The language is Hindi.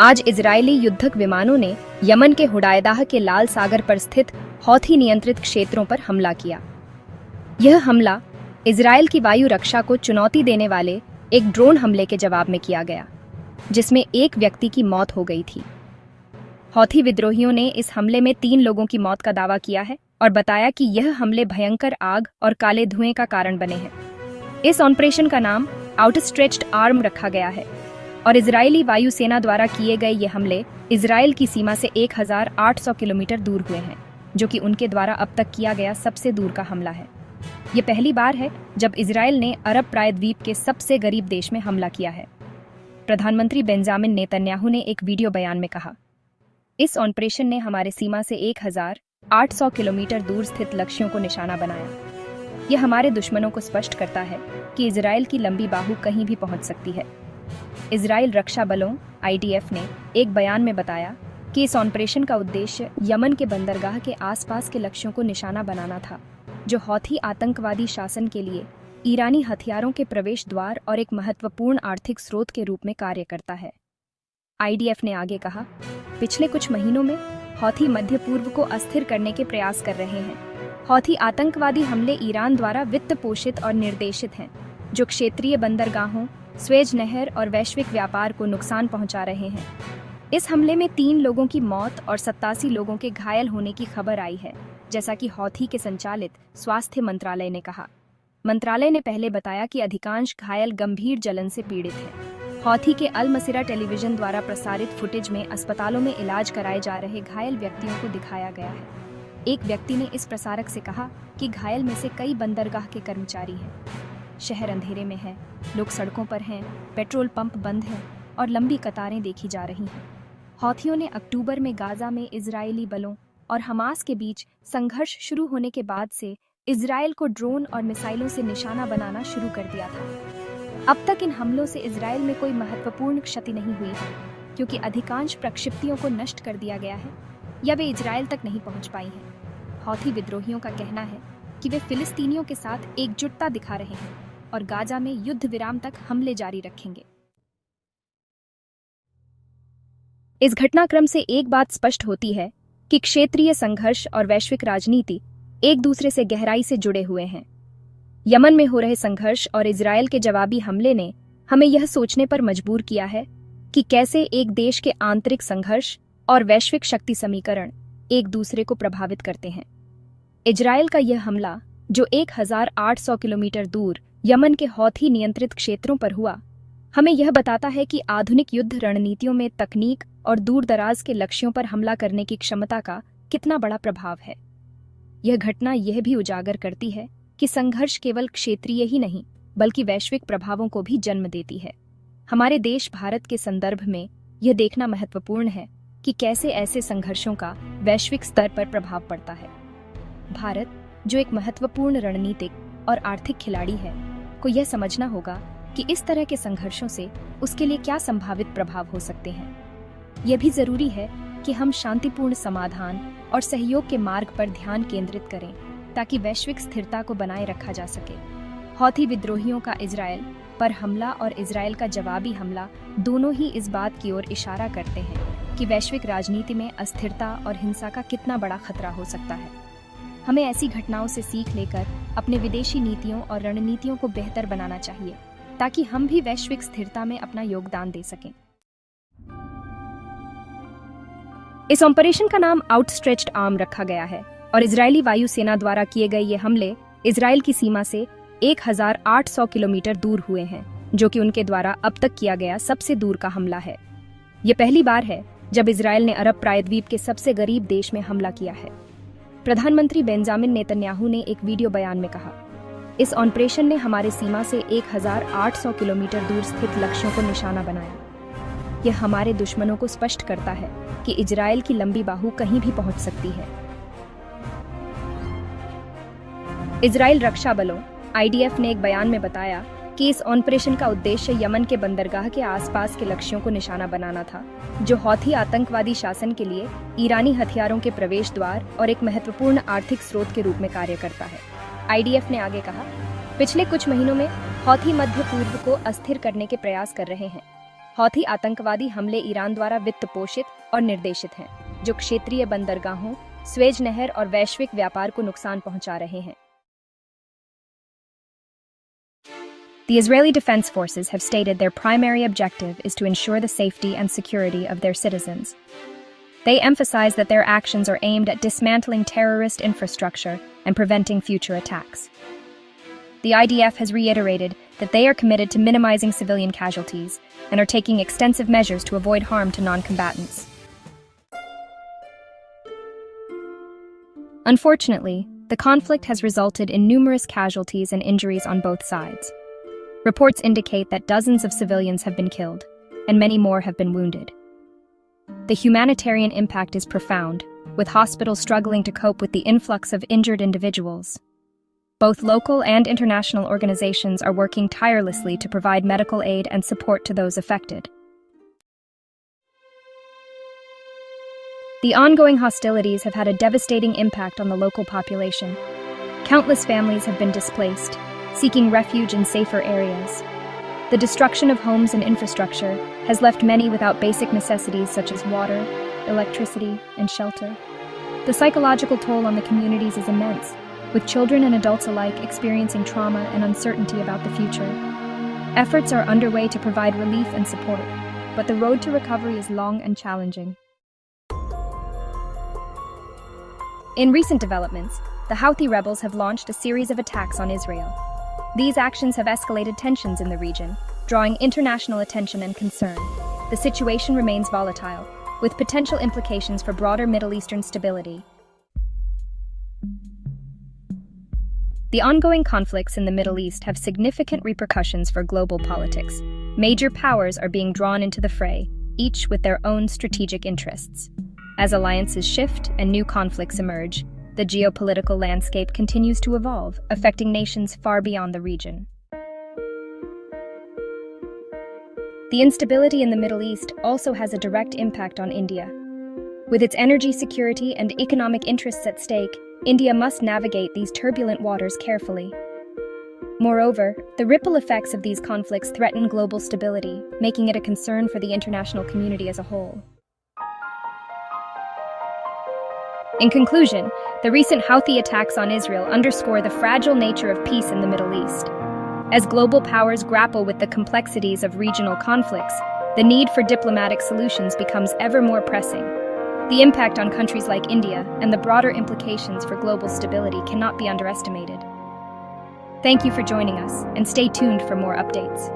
आज इजरायली युद्धक विमानों ने यमन के हुडायदाह के लाल सागर पर स्थित हौथी नियंत्रित क्षेत्रों पर हमला किया। यह हमला इजरायल की वायु रक्षा को चुनौती देने वाले एक ड्रोन हमले के जवाब में किया गया, जिसमें एक व्यक्ति की मौत हो गई थी। हौथी विद्रोहियों ने इस हमले में 3 लोगों की मौत का दावा किया है और बताया कि यह हमले भयंकर आग और काले धुएं का कारण बने हैं। इस ऑपरेशन का नाम आउटस्ट्रेच्ड आर्म रखा गया है और इजरायली वायुसेना द्वारा किए गए ये हमले इजरायल की सीमा से 1800 किलोमीटर दूर हुए हैं, जो कि उनके द्वारा अब तक किया गया सबसे दूर का हमला है। ये पहली बार है जब इजरायल ने अरब प्रायद्वीप के सबसे गरीब देश में हमला किया है। प्रधानमंत्री बेंजामिन नेतन्याहू ने एक वीडियो बयान में कहा, इस ऑपरेशन ने हमारे सीमा से 1800 किलोमीटर दूर स्थित लक्ष्यों को निशाना बनाया। यह हमारे दुश्मनों को स्पष्ट करता है कि इजरायल की लंबी बाहु कहीं भी पहुंच सकती है। इजरायल रक्षा बलों IDF ने एक बयान में बताया कि इस ऑपरेशन का उद्देश्य यमन के बंदरगाह के आसपास के लक्ष्यों को निशाना बनाना था, जो हौथी आतंकवादी शासन के लिए ईरानी हथियारों के प्रवेश द्वार और एक महत्वपूर्ण आर्थिक स्रोत के रूप में कार्य करता है। IDF ने आगे कहा, पिछले कुछ महीनों में हौथी मध्य पूर्व को अस्थिर करने के प्रयास कर रहे हैं। हौथी आतंकवादी हमले ईरान द्वारा वित्त पोषित और निर्देशित हैं, जो क्षेत्रीय बंदरगाहों, स्वेज नहर और वैश्विक व्यापार को नुकसान पहुंचा रहे हैं। इस हमले में 3 लोगों की मौत और 87 लोगों के घायल होने की खबर आई है, जैसा कि हौथी के संचालित स्वास्थ्य मंत्रालय ने कहा। मंत्रालय ने पहले बताया कि अधिकांश घायल गंभीर जलन से पीड़ित हैं। हौथी के अल मसीरा टेलीविजन द्वारा प्रसारित फुटेज में अस्पतालों में इलाज कराए जा रहे घायल व्यक्तियों को दिखाया गया है। एक व्यक्ति ने इस प्रसारक से कहा कि घायल में से कई बंदरगाह के कर्मचारी हैं। शहर अंधेरे में है, लोग सड़कों पर हैं, पेट्रोल पंप बंद हैं और लंबी कतारें देखी जा रही हैं। हौथियों ने अक्टूबर में गाजा में इजरायली बलों और हमास के बीच संघर्ष शुरू होने के बाद से इजरायल को ड्रोन और मिसाइलों से निशाना बनाना शुरू कर दिया था। अब तक इन हमलों से इजरायल में कोई महत्वपूर्ण क्षति नहीं हुई है, क्योंकि अधिकांश प्रक्षिप्तियों को नष्ट कर दिया गया है या वे इजरायल तक नहीं पहुंच पाई हैं। हौथी विद्रोहियों का कहना है कि वे फिलिस्तीनियों के साथ एकजुटता दिखा रहे हैं और गाजा में युद्ध विराम तक हमले जारी रखेंगे। इस घटनाक्रम से एक बात स्पष्ट होती है कि क्षेत्रीय संघर्ष और वैश्विक राजनीति एक दूसरे से गहराई से जुड़े हुए हैं। यमन में हो रहे संघर्ष और इजरायल के जवाबी हमले ने हमें यह सोचने पर मजबूर किया है कि कैसे एक देश के आंतरिक संघर्ष और वैश्विक शक्ति समीकरण एक दूसरे को प्रभावित करते हैं। इजरायल का यह हमला, जो 1800 किलोमीटर दूर यमन के हौथी नियंत्रित क्षेत्रों पर हुआ, हमें यह बताता है कि आधुनिक युद्ध रणनीतियों में तकनीक और दूर दराज के लक्ष्यों पर हमला करने की क्षमता का कितना बड़ा प्रभाव है। यह घटना यह भी उजागर करती है कि संघर्ष केवल क्षेत्रीय ही नहीं, बल्कि वैश्विक प्रभावों को भी जन्म देती है। हमारे देश भारत के संदर्भ में यह देखना महत्वपूर्ण है कि कैसे ऐसे संघर्षों का वैश्विक स्तर पर प्रभाव पड़ता है। भारत, जो एक महत्वपूर्ण रणनीतिक और आर्थिक खिलाड़ी है, को यह समझना होगा कि इस तरह के संघर्षों से उसके लिए क्या संभावित प्रभाव हो सकते हैं। यह भी जरूरी है कि हम शांतिपूर्ण समाधान और सहयोग के मार्ग पर ध्यान केंद्रित करें, ताकि वैश्विक स्थिरता को बनाए रखा जा सके। हौथी विद्रोहियों का इजरायल पर हमला और इजरायल का जवाबी हमला दोनों ही इस बात की ओर इशारा करते हैं कि वैश्विक राजनीति में अस्थिरता और हिंसा का कितना बड़ा खतरा हो सकता है। हमें ऐसी घटनाओं से सीख लेकर अपने विदेशी नीतियों और रणनीतियों को बेहतर बनाना चाहिए, ताकि हम भी वैश्विक स्थिरता में अपना योगदान दे सकें। इस ऑपरेशन का नाम आउटस्ट्रेच्ड आर्म रखा गया है और इजरायली वायुसेना द्वारा किए गए ये हमले इजरायल की सीमा से 1800 किलोमीटर दूर हुए हैं, जो कि उनके द्वारा अब तक किया गया सबसे दूर का हमला है। ये पहली बार है जब इजरायल ने अरब प्रायद्वीप के सबसे गरीब देश में हमला किया है। प्रधानमंत्री बेंजामिन नेतन्याहू ने एक वीडियो बयान में कहा, इस ऑपरेशन ने हमारे सीमा से 1800 किलोमीटर दूर स्थित लक्ष्यों को निशाना बनाया। यह हमारे दुश्मनों को स्पष्ट करता है कि इजरायल की लंबी बाहु कहीं भी पहुंच सकती है। इजरायल रक्षा बलों IDF ने एक बयान में बताया कि इस ऑपरेशन का उद्देश्य यमन के बंदरगाह के आसपास के लक्ष्यों को निशाना बनाना था, जो हौथी आतंकवादी शासन के लिए ईरानी हथियारों के प्रवेश द्वार और एक महत्वपूर्ण आर्थिक स्रोत के रूप में कार्य करता है। IDF ने आगे कहा, पिछले कुछ महीनों में हौथी मध्य पूर्व को अस्थिर करने के प्रयास कर रहे हैं। हौथी आतंकवादी हमले ईरान द्वारा वित्त पोषित और निर्देशित हैं, जो क्षेत्रीय बंदरगाहों, स्वेज नहर और वैश्विक व्यापार को नुकसान पहुंचा रहे हैं। The Israeli Defense Forces have stated their primary objective is to ensure the safety and security of their citizens. They emphasize that their actions are aimed at dismantling terrorist infrastructure and preventing future attacks. The IDF has reiterated that they are committed to minimizing civilian casualties and are taking extensive measures to avoid harm to non-combatants. Unfortunately, the conflict has resulted in numerous casualties and injuries on both sides. Reports indicate that dozens of civilians have been killed, and many more have been wounded. The humanitarian impact is profound, with hospitals struggling to cope with the influx of injured individuals. Both local and international organizations are working tirelessly to provide medical aid and support to those affected. The ongoing hostilities have had a devastating impact on the local population. Countless families have been displaced, seeking refuge in safer areas. The destruction of homes and infrastructure has left many without basic necessities such as water, electricity, and shelter. The psychological toll on the communities is immense, with children and adults alike experiencing trauma and uncertainty about the future. Efforts are underway to provide relief and support, but the road to recovery is long and challenging. In recent developments, the Houthi rebels have launched a series of attacks on Israel. These actions have escalated tensions in the region, drawing international attention and concern. The situation remains volatile, with potential implications for broader Middle Eastern stability. The ongoing conflicts in the Middle East have significant repercussions for global politics. Major powers are being drawn into the fray, each with their own strategic interests. As alliances shift and new conflicts emerge, the geopolitical landscape continues to evolve, affecting nations far beyond the region. The instability in the Middle East also has a direct impact on India. With its energy security and economic interests at stake, India must navigate these turbulent waters carefully. Moreover, the ripple effects of these conflicts threaten global stability, making it a concern for the international community as a whole. In conclusion, the recent Houthi attacks on Israel underscore the fragile nature of peace in the Middle East. As global powers grapple with the complexities of regional conflicts, the need for diplomatic solutions becomes ever more pressing. The impact on countries like India and the broader implications for global stability cannot be underestimated. Thank you for joining us, and stay tuned for more updates.